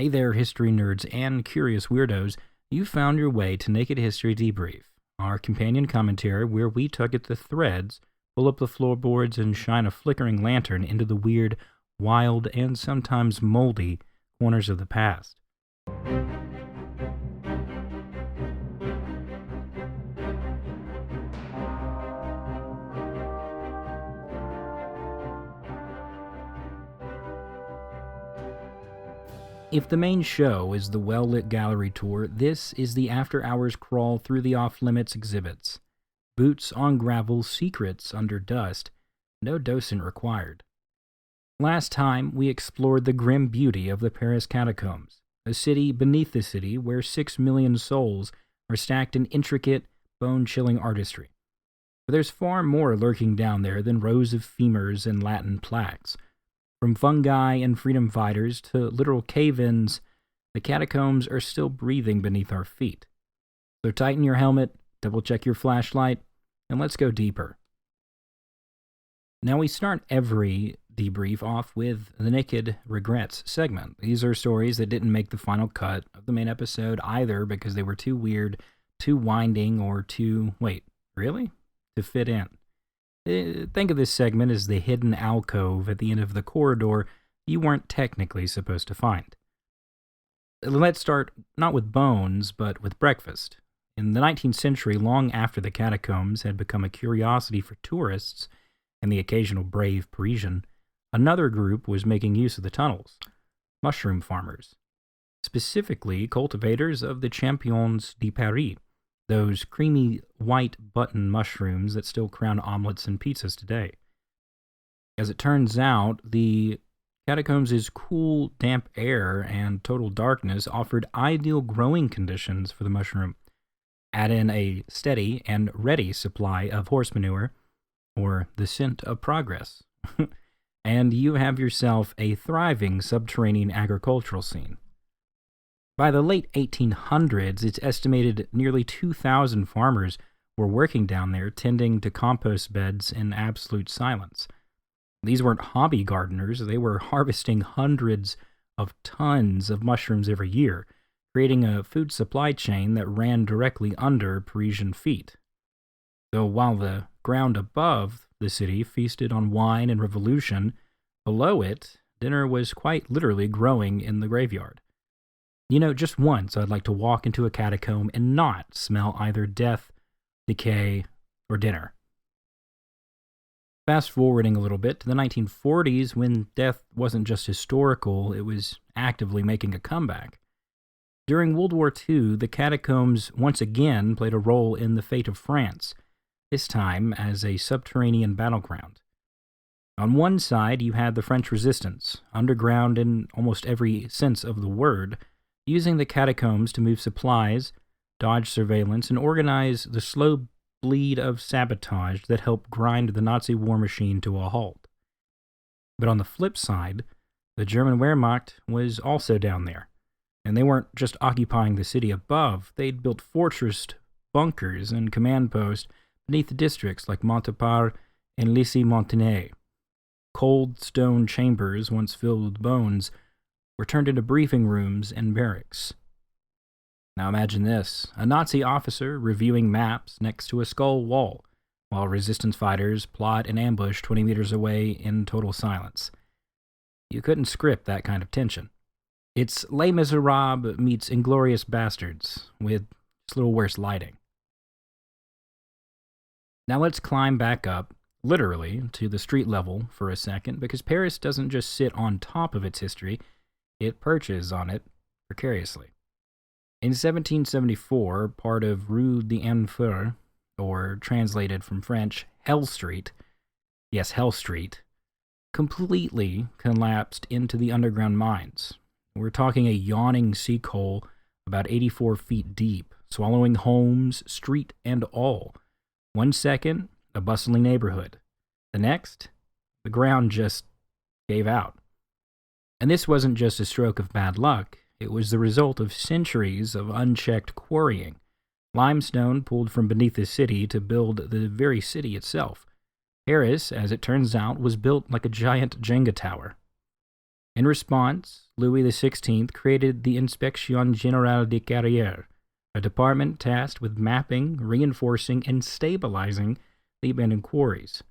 Hey there, history nerds and curious weirdos. You found your way to Naked History Debrief, our companion commentary where we tug at the threads, pull up the floorboards, and shine a flickering lantern into the weird, wild, and sometimes moldy corners of the past. If the main show is the well-lit gallery tour, this is the after-hours crawl through the off-limits exhibits. Boots on gravel, secrets under dust, no docent required. Last time, we explored the grim beauty of the Paris Catacombs, a city beneath the city where 6 million souls are stacked in intricate, bone-chilling artistry. But there's far more lurking down there than rows of femurs and Latin plaques. From fungi and freedom fighters to literal cave-ins, the catacombs are still breathing beneath our feet. So tighten your helmet, double-check your flashlight, and let's go deeper. Now we start every debrief off with the Naked Regrets segment. These are stories that didn't make the final cut of the main episode either because they were too weird, too winding, or too, to fit in. Think of this segment as the hidden alcove at the end of the corridor you weren't technically supposed to find. Let's start not with bones, but with breakfast. In the 19th century, long after the catacombs had become a curiosity for tourists and the occasional brave Parisian, another group was making use of the tunnels: mushroom farmers. Specifically, cultivators of the champignons de Paris, those creamy white button mushrooms that still crown omelets and pizzas today. As it turns out, the catacombs' cool, damp air and total darkness offered ideal growing conditions for the mushroom. Add in a steady and ready supply of horse manure, or the scent of progress, and you have yourself a thriving subterranean agricultural scene. By the late 1800s, it's estimated nearly 2,000 farmers were working down there tending to compost beds in absolute silence. These weren't hobby gardeners, they were harvesting hundreds of tons of mushrooms every year, creating a food supply chain that ran directly under Parisian feet. So while the ground above the city feasted on wine and revolution, below it, dinner was quite literally growing in the graveyard. You know, just once I'd like to walk into a catacomb and not smell either death, decay, or dinner. Fast forwarding a little bit to the 1940s, when death wasn't just historical, it was actively making a comeback. During World War II, the catacombs once again played a role in the fate of France, this time as a subterranean battleground. On one side, you had the French resistance, underground in almost every sense of the word, using the catacombs to move supplies, dodge surveillance, and organize the slow bleed of sabotage that helped grind the Nazi war machine to a halt. But on the flip side, the German Wehrmacht was also down there, and they weren't just occupying the city above, they'd built fortressed bunkers and command posts beneath the districts like Montepart and Lissy-Montigny. Cold stone chambers, once filled with bones, were turned into briefing rooms and barracks. Now imagine this: a Nazi officer reviewing maps next to a skull wall, while resistance fighters plot an ambush 20 meters away in total silence. You couldn't script that kind of tension. It's Les Miserables meets Inglourious Bastards, with just a little worse lighting. Now let's climb back up, literally, to the street level for a second, because Paris doesn't just sit on top of its history, it perches on it precariously. In 1774, part of Rue d'Enfer, or translated from French, Hell Street, yes, Hell Street, completely collapsed into the underground mines. We're talking a yawning sinkhole about 84 feet deep, swallowing homes, street and all. 1 second, a bustling neighborhood. The next, the ground just gave out. And this wasn't just a stroke of bad luck, it was the result of centuries of unchecked quarrying. Limestone pulled from beneath the city to build the very city itself. Paris, as it turns out, was built like a giant Jenga tower. In response, Louis XVI created the Inspection Générale des Carrières, a department tasked with mapping, reinforcing, and stabilizing the abandoned quarries.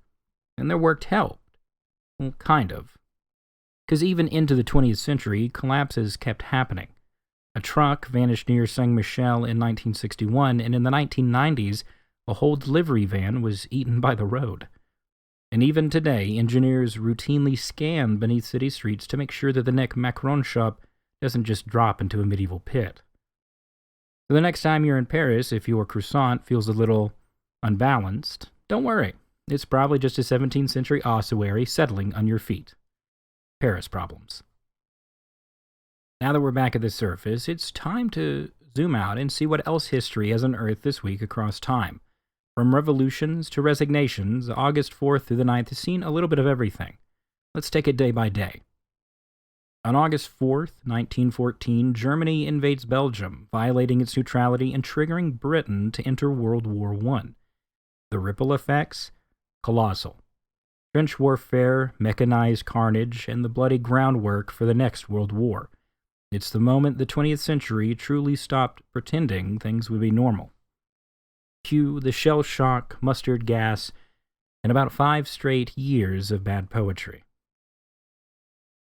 And their work helped. Well, kind of. Because even into the 20th century, collapses kept happening. A truck vanished near Saint-Michel in 1961, and in the 1990s, a whole delivery van was eaten by the road. And even today, engineers routinely scan beneath city streets to make sure that the next macaron shop doesn't just drop into a medieval pit. So the next time you're in Paris, if your croissant feels a little unbalanced, don't worry. It's probably just a 17th century ossuary settling on your feet. Paris problems. Now that we're back at the surface, it's time to zoom out and see what else history has unearthed this week across time. From revolutions to resignations, August 4th through the 9th has seen a little bit of everything. Let's take it day by day. On August 4th, 1914, Germany invades Belgium, violating its neutrality and triggering Britain to enter World War I. The ripple effects? Colossal. Trench warfare, mechanized carnage, and the bloody groundwork for the next World War. It's the moment the 20th century truly stopped pretending things would be normal. Cue the shell shock, mustard gas, and about 5 straight years of bad poetry.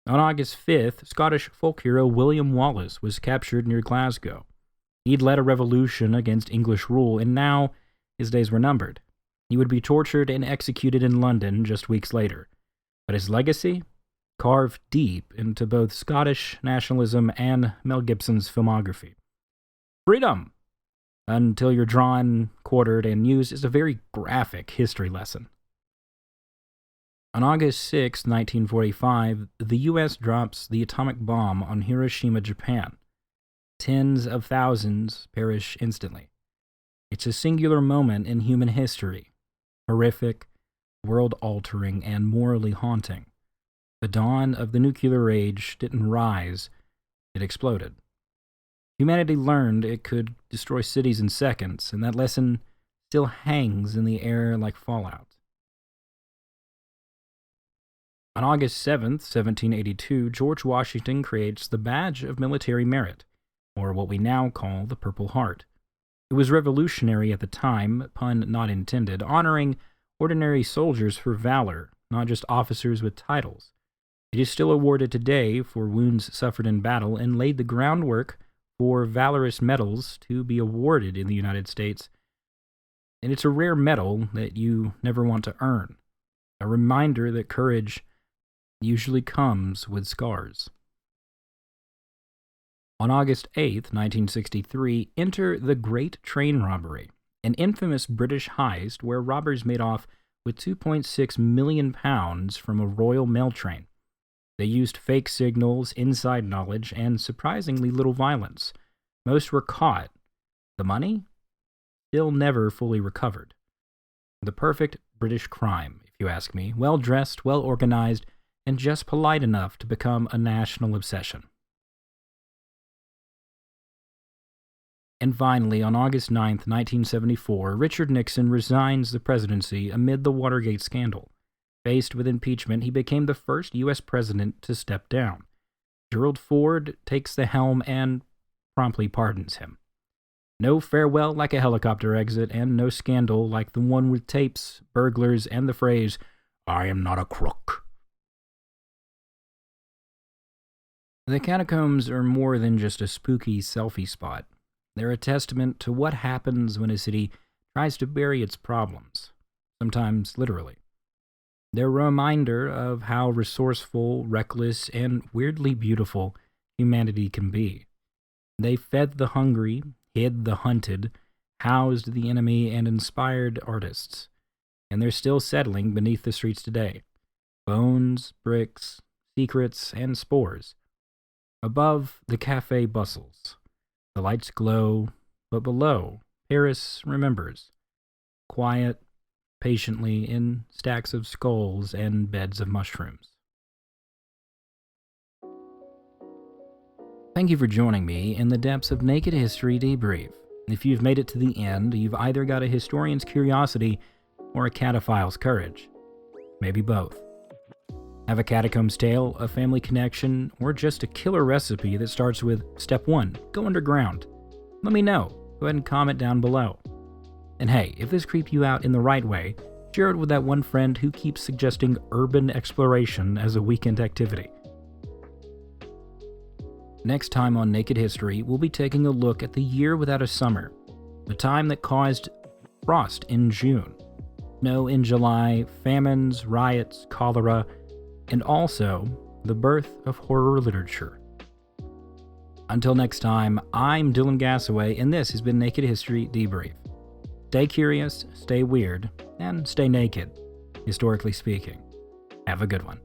On August 5th, Scottish folk hero William Wallace was captured near Glasgow. He'd led a revolution against English rule, and now his days were numbered. He would be tortured and executed in London just weeks later. But his legacy? Carved deep into both Scottish nationalism and Mel Gibson's filmography. Freedom! Until you're drawn, quartered, and used is a very graphic history lesson. On August 6, 1945, the U.S. drops the atomic bomb on Hiroshima, Japan. Tens of thousands perish instantly. It's a singular moment in human history. Horrific, world-altering, and morally haunting. The dawn of the nuclear age didn't rise, it exploded. Humanity learned it could destroy cities in seconds, and that lesson still hangs in the air like fallout. On August 7th, 1782, George Washington creates the Badge of Military Merit, or what we now call the Purple Heart. It was revolutionary at the time, pun not intended, honoring ordinary soldiers for valor, not just officers with titles. It is still awarded today for wounds suffered in battle and laid the groundwork for valorous medals to be awarded in the United States. And it's a rare medal that you never want to earn. A reminder that courage usually comes with scars. On August 8, 1963, enter the Great Train Robbery, an infamous British heist where robbers made off with £2.6 million from a Royal Mail train. They used fake signals, inside knowledge, and surprisingly little violence. Most were caught. The money? Still never fully recovered. The perfect British crime, if you ask me. Well-dressed, well-organized, and just polite enough to become a national obsession. And finally, on August 9, 1974, Richard Nixon resigns the presidency amid the Watergate scandal. Faced with impeachment, he became the first U.S. president to step down. Gerald Ford takes the helm and promptly pardons him. No farewell like a helicopter exit, and no scandal like the one with tapes, burglars, and the phrase, "I am not a crook." The catacombs are more than just a spooky selfie spot. They're a testament to what happens when a city tries to bury its problems, sometimes literally. They're a reminder of how resourceful, reckless, and weirdly beautiful humanity can be. They fed the hungry, hid the hunted, housed the enemy, and inspired artists. And they're still settling beneath the streets today. Bones, bricks, secrets, and spores. Above, the cafe bustles. The lights glow, but below, Paris remembers. Quiet, patiently, in stacks of skulls and beds of mushrooms. Thank you for joining me in the depths of Naked History Debrief. If you've made it to the end, you've either got a historian's curiosity or a cataphile's courage. Maybe both. Have a catacombs tale, a family connection, or just a killer recipe that starts with Step 1, go underground? Let me know. Go ahead and comment down below. And hey, if this creeped you out in the right way, share it with that one friend who keeps suggesting urban exploration as a weekend activity. Next time on Naked History, we'll be taking a look at the year without a summer, the time that caused frost in June, snow in July, famines, riots, cholera, and also the birth of horror literature. Until next time, I'm Dyllan Gasaway, and this has been Naked History Debrief. Stay curious, stay weird, and stay naked, historically speaking. Have a good one.